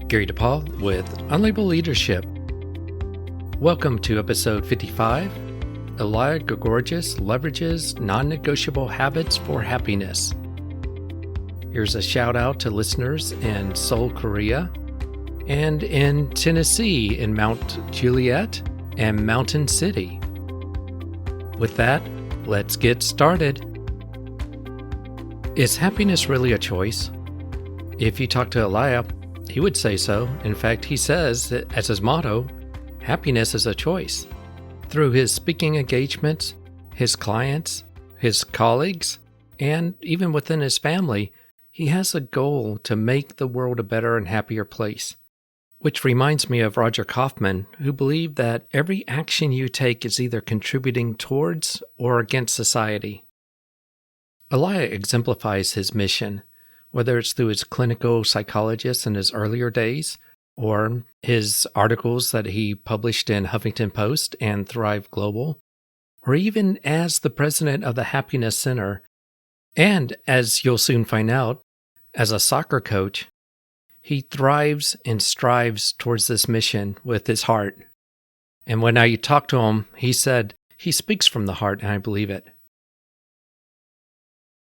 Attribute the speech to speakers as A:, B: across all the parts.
A: Gary DePaul with Unlabeled Leadership. Welcome to episode 55. Elia Gourgouris leverages non-negotiable habits for happiness. Here's a shout out to listeners in Seoul, Korea, and in Tennessee in Mount Juliet and Mountain City. With that, let's get started. Is happiness really a choice? If you talk to Elia, he would say so. In fact, he says that as his motto, happiness is a choice. Through his speaking engagements, his clients, his colleagues, and even within his family, he has a goal to make the world a better and happier place. Which reminds me of Roger Kaufman, who believed that every action you take is either contributing towards or against society. Elia exemplifies his mission, whether it's through his clinical psychologist in his earlier days, or his articles that he published in Huffington Post and Thrive Global, or even as the president of the Happiness Center, and as you'll soon find out, as a soccer coach. He thrives and strives towards this mission with his heart. And when I talked to him, he said he speaks from the heart, and I believe it.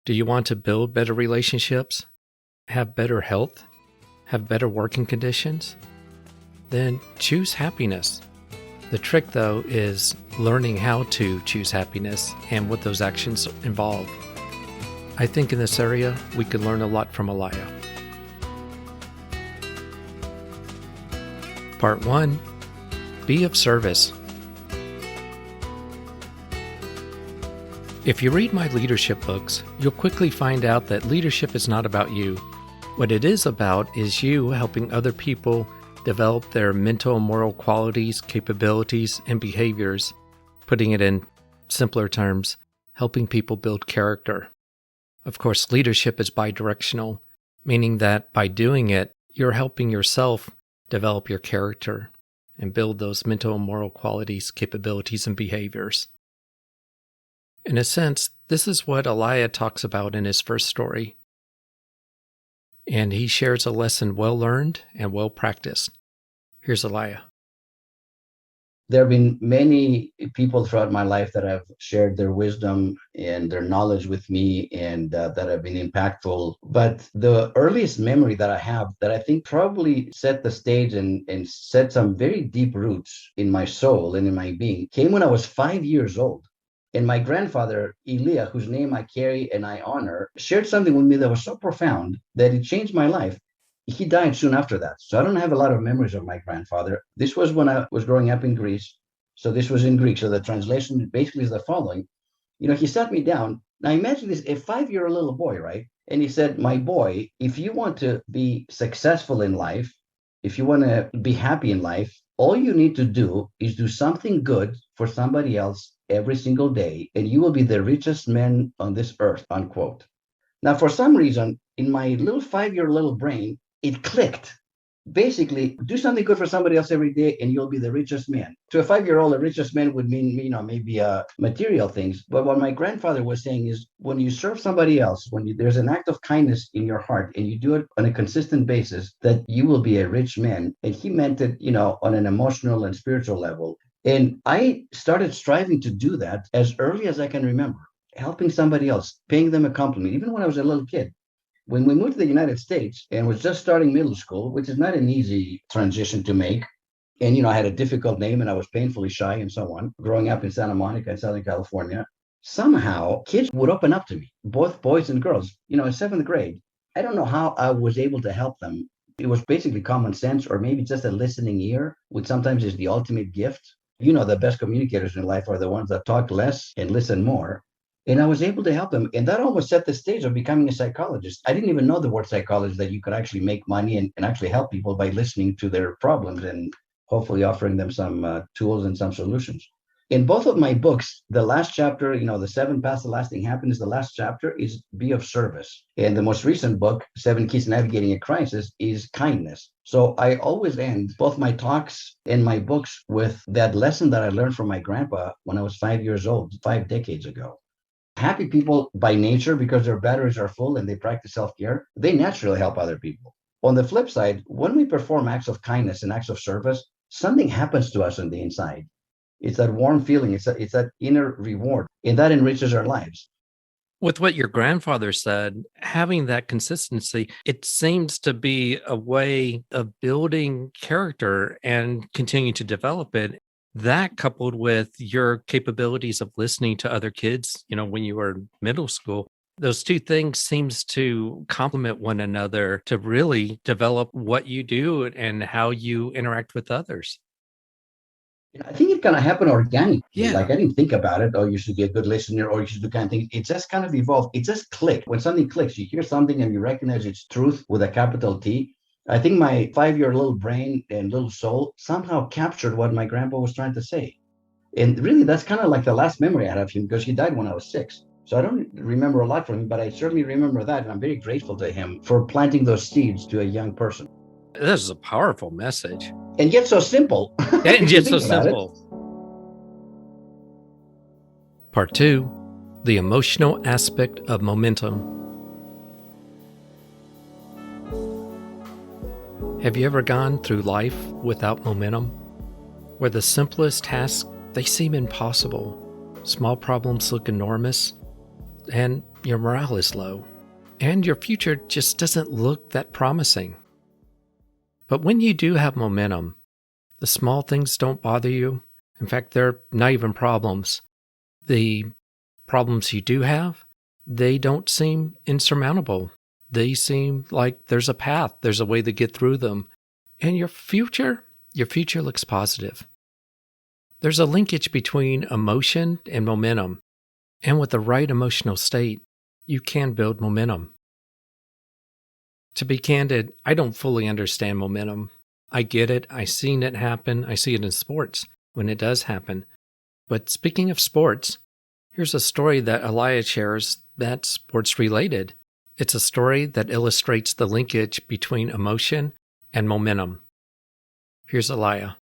A: Do you want to build better relationships, have better health, have better working conditions? Then choose happiness. The trick, though, is learning how to choose happiness and what those actions involve. I think in this area, we could learn a lot from Elia. Part 1. Be of service. If you read my leadership books, you'll quickly find out that leadership is not about you. What it is about is you helping other people develop their mental and moral qualities, capabilities, and behaviors. Putting it in simpler terms, helping people build character. Of course, leadership is bidirectional, meaning that by doing it, you're helping yourself develop your character and build those mental and moral qualities, capabilities, and behaviors. In a sense, this is what Elia talks about in his first story. And he shares a lesson well learned and well practiced. Here's Elia.
B: There have been many people throughout my life that have shared their wisdom and their knowledge with me and that have been impactful. But the earliest memory that I have that I think probably set the stage and set some very deep roots in my soul and in my being came when I was 5 years old. And my grandfather, Elia, whose name I carry and I honor, shared something with me that was so profound that it changed my life. He died soon after that. So I don't have a lot of memories of my grandfather. This was when I was growing up in Greece. So this was in Greek. So the translation basically is the following. He sat me down. Now imagine this, a 5-year-old little boy, right? And he said, my boy, if you want to be successful in life, if you want to be happy in life, all you need to do is do something good for somebody else every single day, and you will be the richest man on this earth, unquote. Now, for some reason, in my little 5-year little brain, it clicked. Basically, do something good for somebody else every day and you'll be the richest man. To a 5-year-old, the richest man would mean, maybe material things. But what my grandfather was saying is when you serve somebody else, there's an act of kindness in your heart and you do it on a consistent basis, that you will be a rich man. And he meant it, on an emotional and spiritual level. And I started striving to do that as early as I can remember, helping somebody else, paying them a compliment, even when I was a little kid. When we moved to the United States and was just starting middle school, which is not an easy transition to make, and, I had a difficult name and I was painfully shy and so on, growing up in Santa Monica in Southern California, somehow kids would open up to me, both boys and girls, in 7th grade. I don't know how I was able to help them. It was basically common sense or maybe just a listening ear, which sometimes is the ultimate gift. The best communicators in life are the ones that talk less and listen more. And I was able to help them. And that almost set the stage of becoming a psychologist. I didn't even know the word psychologist, that you could actually make money and actually help people by listening to their problems and hopefully offering them some tools and some solutions. In both of my books, the last chapter, the 7 Paths to Lasting Happiness, the last chapter is be of service. And the most recent book, 7 Keys to Navigating a Crisis, is kindness. So I always end both my talks and my books with that lesson that I learned from my grandpa when I was 5 years old, 5 decades ago. Happy people by nature, because their batteries are full and they practice self-care, they naturally help other people. On the flip side, when we perform acts of kindness and acts of service, something happens to us on the inside. It's that warm feeling. It's that inner reward, and that enriches our lives.
A: With what your grandfather said, having that consistency, it seems to be a way of building character and continuing to develop it. That coupled with your capabilities of listening to other kids, when you were in middle school, those two things seems to complement one another to really develop what you do and how you interact with others.
B: I think it kind of happened organically.
A: Yeah.
B: Like I didn't think about it. Oh, you should be a good listener, or you should do kind of thing. It just kind of evolved. It just clicked. When something clicks, you hear something and you recognize it's truth with a capital T. I think my 5-year little brain and little soul somehow captured what my grandpa was trying to say. And really, that's kind of like the last memory I had of him, because he died when I was 6. So I don't remember a lot from him, but I certainly remember that. And I'm very grateful to him for planting those seeds to a young person.
A: This is a powerful message.
B: And yet so simple.
A: And yet so simple. Part 2, the emotional aspect of momentum. Have you ever gone through life without momentum? Where the simplest tasks, they seem impossible. Small problems look enormous, and your morale is low, and your future just doesn't look that promising. But when you do have momentum, the small things don't bother you. In fact, they're not even problems. The problems you do have, they don't seem insurmountable. They seem like there's a path, there's a way to get through them. And your future looks positive. There's a linkage between emotion and momentum. And with the right emotional state, you can build momentum. To be candid, I don't fully understand momentum. I get it. I've seen it happen. I see it in sports when it does happen. But speaking of sports, here's a story that Elia shares that's sports related. It's a story that illustrates the linkage between emotion and momentum. Here's Elia.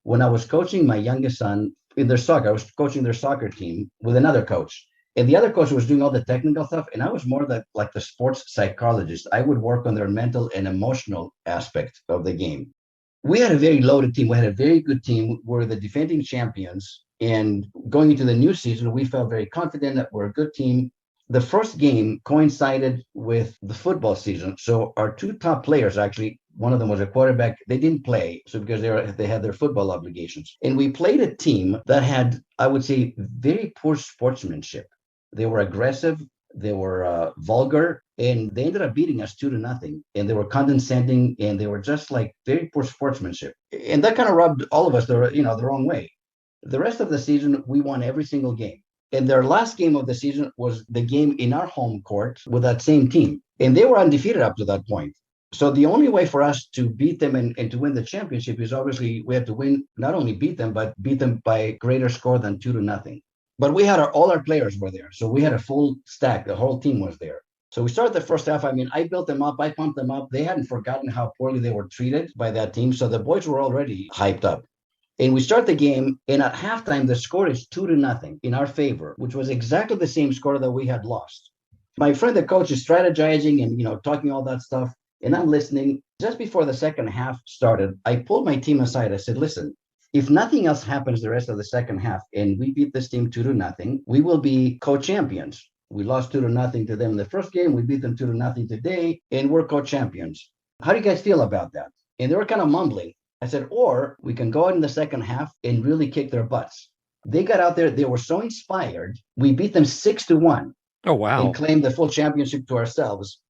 B: When I was coaching my youngest son in their soccer, I was coaching their soccer team with another coach. And the other coach was doing all the technical stuff, and I was more like the sports psychologist. I would work on their mental and emotional aspect of the game. We had a very loaded team. We had a very good team. We're the defending champions. And going into the new season, we felt very confident that we're a good team. The first game coincided with the football season. So our 2 top players, actually, one of them was a quarterback. They didn't play, so because they had their football obligations. And we played a team that had, I would say, very poor sportsmanship. They were aggressive, they were vulgar, and they ended up beating us 2-0. And they were condescending, and they were just like very poor sportsmanship. And that kind of rubbed all of us the wrong way. The rest of the season, we won every single game. And their last game of the season was the game in our home court with that same team. And they were undefeated up to that point. So the only way for us to beat them and to win the championship is obviously we had to win, not only beat them, but beat them by greater score than 2-0. But we had all our players were there. So we had a full stack. The whole team was there. So we started the first half. I mean, I built them up. I pumped them up. They hadn't forgotten how poorly they were treated by that team. So the boys were already hyped up. And we start the game, and at halftime, the score is 2-0 in our favor, which was exactly the same score that we had lost. My friend, the coach, is strategizing and, talking all that stuff. And I'm listening. Just before the second half started, I pulled my team aside. I said, listen, if nothing else happens the rest of the second half and we beat this team 2-0, we will be co-champions. We lost 2-0 to them in the first game. We beat them 2-0 today, and we're co-champions. How do you guys feel about that? And they were kind of mumbling. I said, or we can go out in the second half and really kick their butts. They got out there. They were so inspired. We beat them 6-1.
A: Oh, wow.
B: And claimed the full championship to ourselves.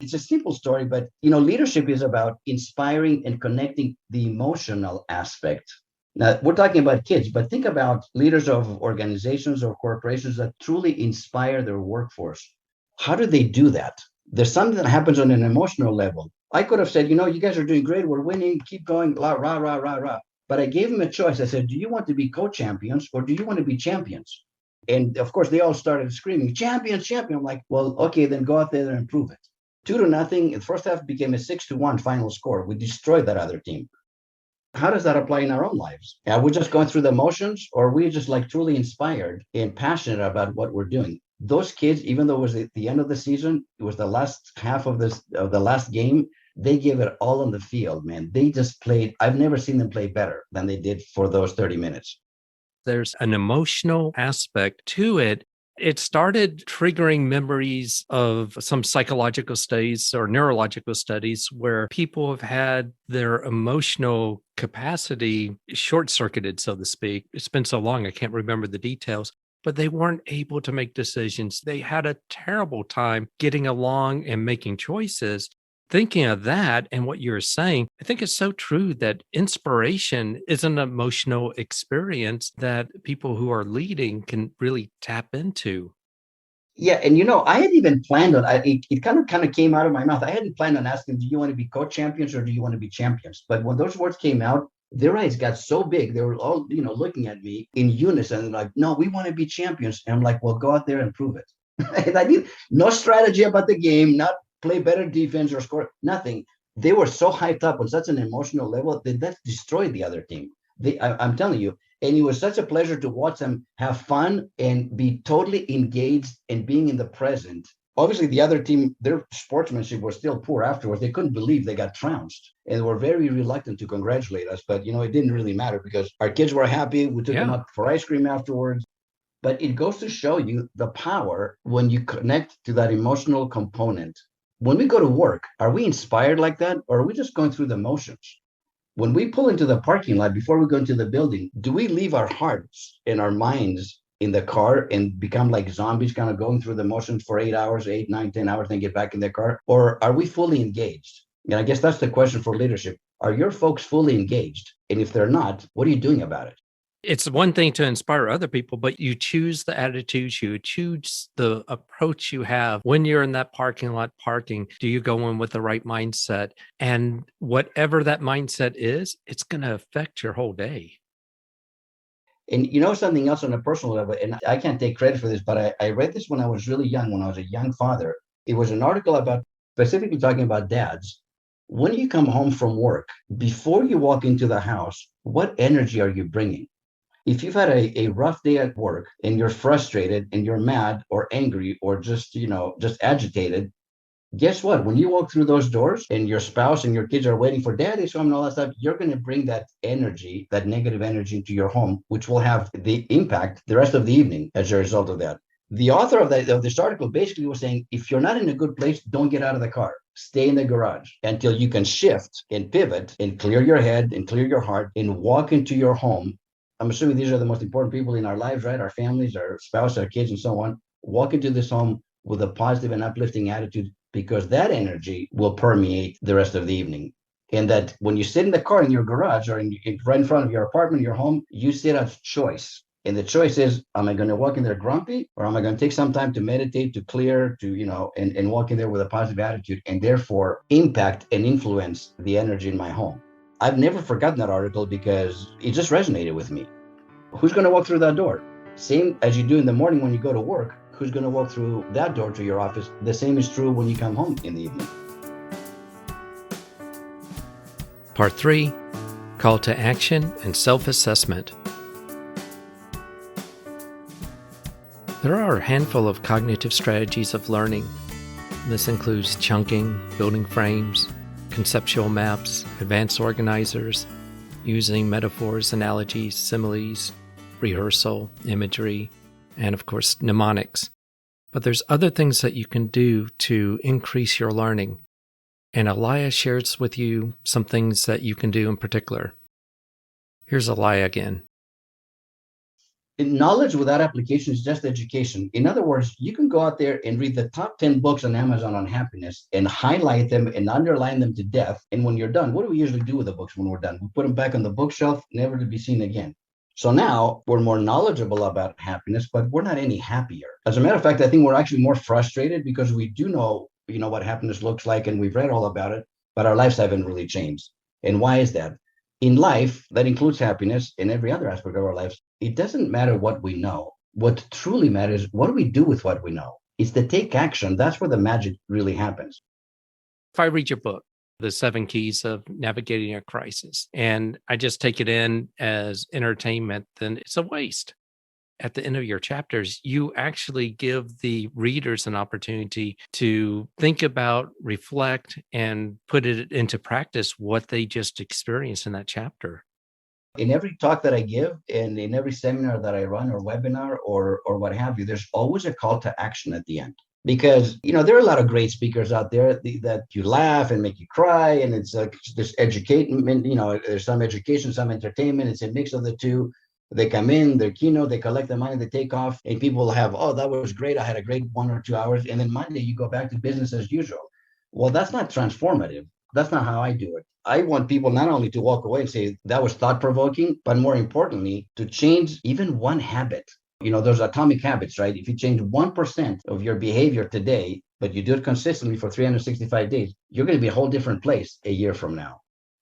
B: It's a simple story, but, leadership is about inspiring and connecting the emotional aspect. Now, we're talking about kids, but think about leaders of organizations or corporations that truly inspire their workforce. How do they do that? There's something that happens on an emotional level. I could have said, you guys are doing great. We're winning. Keep going. Rah, rah, rah, rah, rah. But I gave them a choice. I said, do you want to be co-champions or do you want to be champions? And of course, they all started screaming, champions, champion. I'm like, well, okay, then go out there and prove it. 2-0. The first half became a 6-1 final score. We destroyed that other team. How does that apply in our own lives? Are we just going through the motions, or are we just like truly inspired and passionate about what we're doing? those kids, even though it was at the end of the season, it was the last half of the last game, they gave it all on the field, man. They just played. I've never seen them play better than they did for those 30 minutes.
A: There's an emotional aspect to it. It started triggering memories of some psychological studies or neurological studies where people have had their emotional capacity short-circuited, so to speak. It's been so long, I can't remember the details, but they weren't able to make decisions. They had a terrible time getting along and making choices. Thinking of that and what you're saying, I think it's so true that inspiration is an emotional experience that people who are leading can really tap into.
B: Yeah, and I had even planned on it kind of came out of my mouth. I hadn't planned on asking, do you want to be co-champions or do you want to be champions? But when those words came out, their eyes got so big. They were all, looking at me in unison, like, no, we want to be champions. And I'm like, well, go out there and prove it. And I did no strategy about the game, not play better defense or score, nothing. They were so hyped up on such an emotional level that destroyed the other team. I'm telling you, and it was such a pleasure to watch them have fun and be totally engaged and being in the present. Obviously, the other team, their sportsmanship was still poor afterwards. They couldn't believe they got trounced and were very reluctant to congratulate us. But, it didn't really matter because our kids were happy. We took them
A: Yeah.
B: out for ice cream afterwards. But it goes to show you the power when you connect to that emotional component. When we go to work, are we inspired like that? Or are we just going through the motions? When we pull into the parking lot before we go into the building, do we leave our hearts and our minds in the car and become like zombies, kind of going through the motions for 8 hours, 8, 9, 10 hours, then get back in the car? Or are we fully engaged? And I guess that's the question for leadership. Are your folks fully engaged? And if they're not, what are you doing about it?
A: It's one thing to inspire other people, but you choose the attitudes, you choose the approach you have when you're in that parking lot parking. Do you go in with the right mindset? And whatever that mindset is, it's going to affect your whole day.
B: And something else on a personal level, and I can't take credit for this, but I read this when I was really young, when I was a young father. It was an article about specifically talking about dads. When you come home from work, before you walk into the house, what energy are you bringing? If you've had a rough day at work and you're frustrated and you're mad or angry or just agitated, guess what? When you walk through those doors and your spouse and your kids are waiting for daddy home and all that stuff, you're going to bring that energy, that negative energy into your home, which will have the impact the rest of the evening as a result of that. The author of this article basically was saying, if you're not in a good place, don't get out of the car. Stay in the garage until you can shift and pivot and clear your head and clear your heart and walk into your home. I'm assuming these are the most important people in our lives, right? Our families, our spouse, our kids, and so on. Walk into this home with a positive and uplifting attitude, because that energy will permeate the rest of the evening. And that when you sit in the car in your garage or right in front of your apartment, your home, you sit at choice. And the choice is, am I going to walk in there grumpy, or am I going to take some time to meditate, to clear, and walk in there with a positive attitude, and therefore impact and influence the energy in my home? I've never forgotten that article because it just resonated with me. Who's going to walk through that door? Same as you do in the morning when you go to work. Who's going to walk through that door to your office? The same is true when you come home in the evening.
A: Part 3, Call to Action and Self-Assessment. There are a handful of cognitive strategies of learning. This includes chunking, building frames, conceptual maps, advanced organizers, using metaphors, analogies, similes, rehearsal, imagery, and of course, mnemonics. But there's other things that you can do to increase your learning. And Elia shares with you some things that you can do in particular. Here's Elia again.
B: Knowledge without application is just education. In other words, you can go out there and read the top 10 books on Amazon on happiness and highlight them and underline them to death. And when you're done, what do we usually do with the books when we're done? We put them back on the bookshelf, never to be seen again. So now we're more knowledgeable about happiness, but we're not any happier. As a matter of fact, I think we're actually more frustrated because we do know, what happiness looks like, and we've read all about it, but our lives haven't really changed. And why is that? In life, that includes happiness in every other aspect of our lives. It doesn't matter what we know. What truly matters, what do we do with what we know? It's to take action. That's where the magic really happens.
A: If I read your book, The 7 Keys of Navigating a Crisis, and I just take it in as entertainment, then it's a waste. at the end of your chapters, you actually give the readers an opportunity to think about, reflect, and put it into practice what they just experienced in that chapter.
B: In every talk that I give and in every seminar that I run or webinar or what have you, there's always a call to action at the end. Because, there are a lot of great speakers out there that you laugh and make you cry. And it's like this education, there's some education, some entertainment. It's a mix of the two. They come in, their keynote, they collect the money, they take off, and people will have, oh, that was great. I had a great 1 or 2 hours. And then Monday, you go back to business as usual. Well, that's not transformative. That's not how I do it. I want people not only to walk away and say that was thought-provoking, but more importantly, to change even one habit. Those atomic habits, right? If you change 1% of your behavior today, but you do it consistently for 365 days, you're going to be a whole different place a year from now.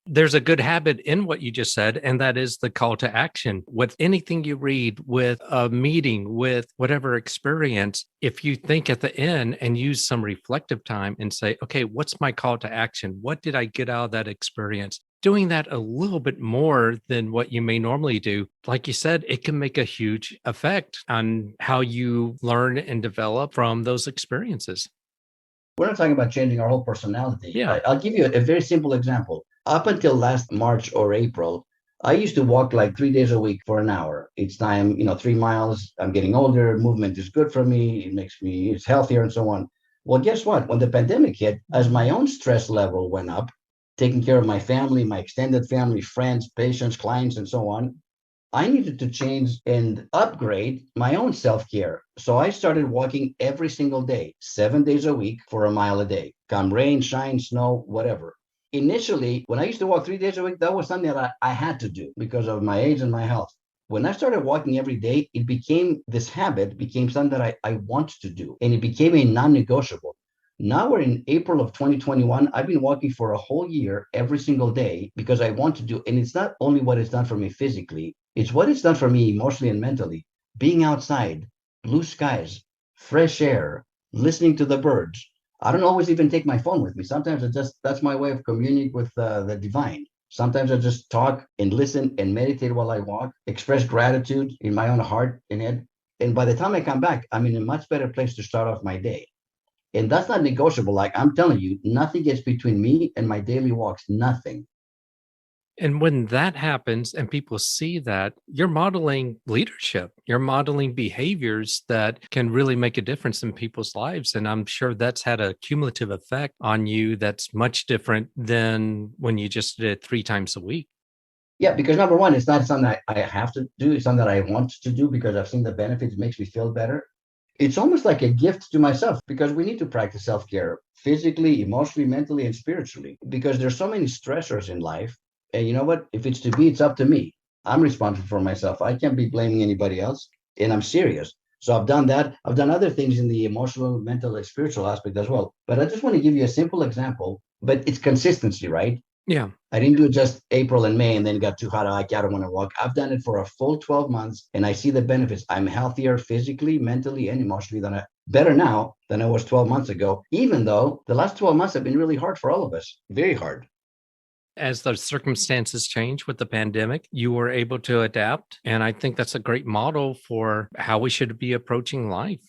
A: There's a good habit in what you just said, and that is the call to action. With anything you read, with a meeting, with whatever experience, if you think at the end and use some reflective time and say, okay, what's my call to action? What did I get out of that experience? Doing that a little bit more than what you may normally do, like you said, it can make a huge effect on how you learn and develop from those experiences.
B: We're not talking about changing our whole personality.
A: Yeah.
B: I'll give you a very simple example. Up until last March or April, I used to walk like 3 days a week for an hour. Each time, 3 miles. I'm getting older. Movement is good for me. It's healthier and so on. Well, guess what? When the pandemic hit, as my own stress level went up, taking care of my family, my extended family, friends, patients, clients, and so on, I needed to change and upgrade my own self-care. So I started walking every single day, 7 days a week for a mile a day, come rain, shine, snow, whatever. Initially, when I used to walk 3 days a week, that was something that I had to do because of my age and my health. When I started walking every day, it became this habit, became something that I want to do, and it became a non-negotiable. Now we're in April of 2021. I've been walking for a whole year every single day because I want to do, and it's not only what it's done for me physically, it's what it's done for me emotionally and mentally. Being outside, blue skies, fresh air, listening to the birds. I don't always even take my phone with me. Sometimes that's my way of communicating with the divine. Sometimes I just talk and listen and meditate while I walk, express gratitude in my own heart and head. And by the time I come back, I'm in a much better place to start off my day. And that's not negotiable. Like I'm telling you, nothing gets between me and my daily walks, nothing.
A: And when that happens and people see that, you're modeling leadership, you're modeling behaviors that can really make a difference in people's lives. And I'm sure that's had a cumulative effect on you that's much different than when you just did it 3 times a week.
B: Yeah, because number one, it's not something I have to do. It's something that I want to do because I've seen the benefits. It makes me feel better. It's almost like a gift to myself because we need to practice self-care physically, emotionally, mentally, and spiritually because there's so many stressors in life. And you know what? If it's to be, it's up to me. I'm responsible for myself. I can't be blaming anybody else. And I'm serious. So I've done that. I've done other things in the emotional, mental, and spiritual aspect as well. But I just want to give you a simple example, but it's consistency, right?
A: Yeah.
B: I didn't do it just April and May and then got too hot. Like, I don't want to walk. I've done it for a full 12 months and I see the benefits. I'm healthier physically, mentally, and emotionally better now than I was 12 months ago, even though the last 12 months have been really hard for all of us. Very hard.
A: As the circumstances change with the pandemic, you were able to adapt. And I think that's a great model for how we should be approaching life.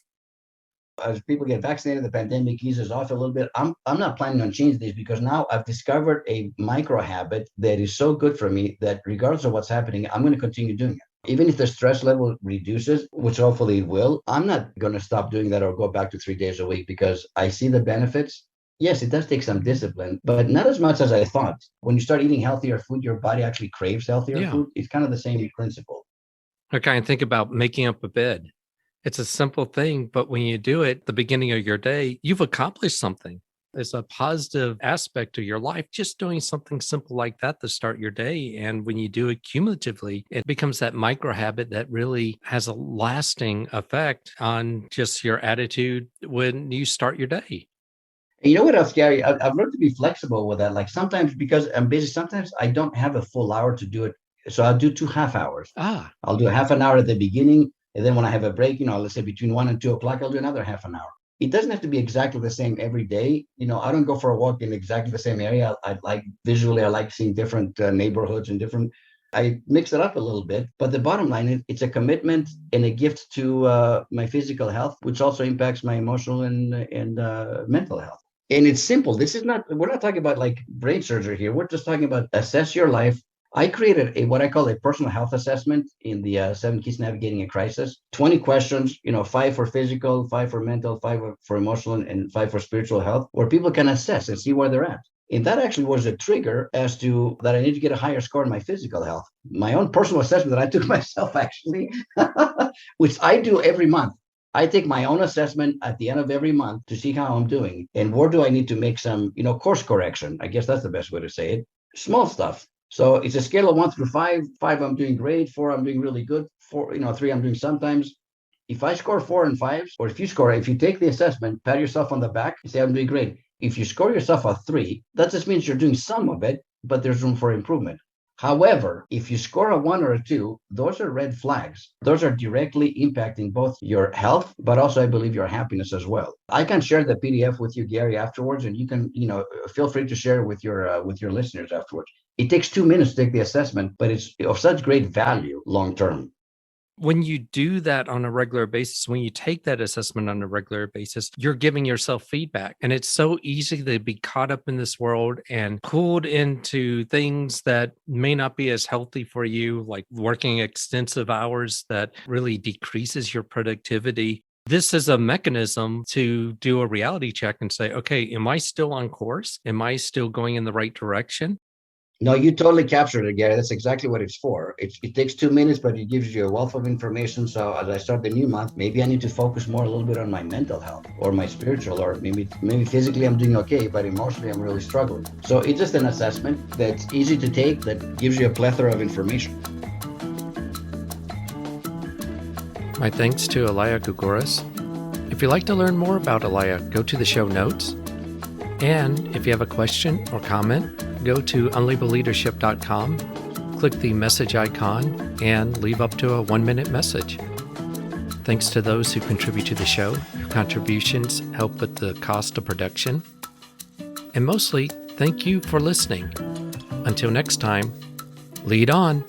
B: As people get vaccinated, the pandemic eases off a little bit. I'm not planning on changing this because now I've discovered a micro habit that is so good for me that regardless of what's happening, I'm going to continue doing it. Even if the stress level reduces, which hopefully it will, I'm not going to stop doing that or go back to 3 days a week because I see the benefits. Yes, it does take some discipline, but not as much as I thought. When you start eating healthier food, your body actually craves healthier food. It's kind of the same principle.
A: I kind of think about making up a bed. It's a simple thing, but when you do it at the beginning of your day, you've accomplished something. It's a positive aspect to your life, just doing something simple like that to start your day. And when you do it cumulatively, it becomes that micro habit that really has a lasting effect on just your attitude when you start your day.
B: And you know what else, Gary? I've learned to be flexible with that. Like sometimes because I'm busy, sometimes I don't have a full hour to do it. So I'll do 2 half hours. I'll do a half an hour at the beginning. And then when I have a break, let's say between 1 and 2 o'clock, I'll do another half an hour. It doesn't have to be exactly the same every day. I don't go for a walk in exactly the same area. I like visually, I like seeing different neighborhoods and different. I mix it up a little bit, but the bottom line is it's a commitment and a gift to my physical health, which also impacts my emotional and mental health. And it's simple. We're not talking about like brain surgery here. We're just talking about assess your life. I created what I call a personal health assessment in the 7 Keys Navigating a Crisis. 20 questions, 5 for physical, 5 for mental, 5 for emotional, and 5 for spiritual health, where people can assess and see where they're at. And that actually was a trigger as to that I need to get a higher score in my physical health. My own personal assessment that I took myself, actually, which I do every month. I take my own assessment at the end of every month to see how I'm doing and where do I need to make some, course correction. I guess that's the best way to say it. Small stuff. So it's a scale of 1 through 5. 5, I'm doing great. 4, I'm doing really good. 4, 3, I'm doing sometimes. If I score 4 and 5s, or if you take the assessment, pat yourself on the back and say, I'm doing great. If you score yourself a 3, that just means you're doing some of it, but there's room for improvement. However, if you score a 1 or a 2, those are red flags. Those are directly impacting both your health, but also, I believe, your happiness as well. I can share the PDF with you, Gary, afterwards, and you can, feel free to share it with your listeners afterwards. It takes 2 minutes to take the assessment, but it's of such great value long term.
A: When you do that on a regular basis, when you take that assessment on a regular basis, you're giving yourself feedback. And it's so easy to be caught up in this world and pulled into things that may not be as healthy for you, like working extensive hours that really decreases your productivity. This is a mechanism to do a reality check and say, okay, am I still on course? Am I still going in the right direction?
B: No, you totally captured it, Gary. That's exactly what it's for. It takes 2 minutes, but it gives you a wealth of information. So as I start the new month, maybe I need to focus more a little bit on my mental health or my spiritual, or maybe physically I'm doing okay, but emotionally I'm really struggling. So it's just an assessment that's easy to take that gives you a plethora of information.
A: My thanks to Elia Gourgouris. If you'd like to learn more about Elia, go to the show notes. And if you have a question or comment, go to unlabelleadership.com, click the message icon, and leave up to a 1-minute message. Thanks to those who contribute to the show. Your contributions help with the cost of production. And mostly, thank you for listening. Until next time, lead on.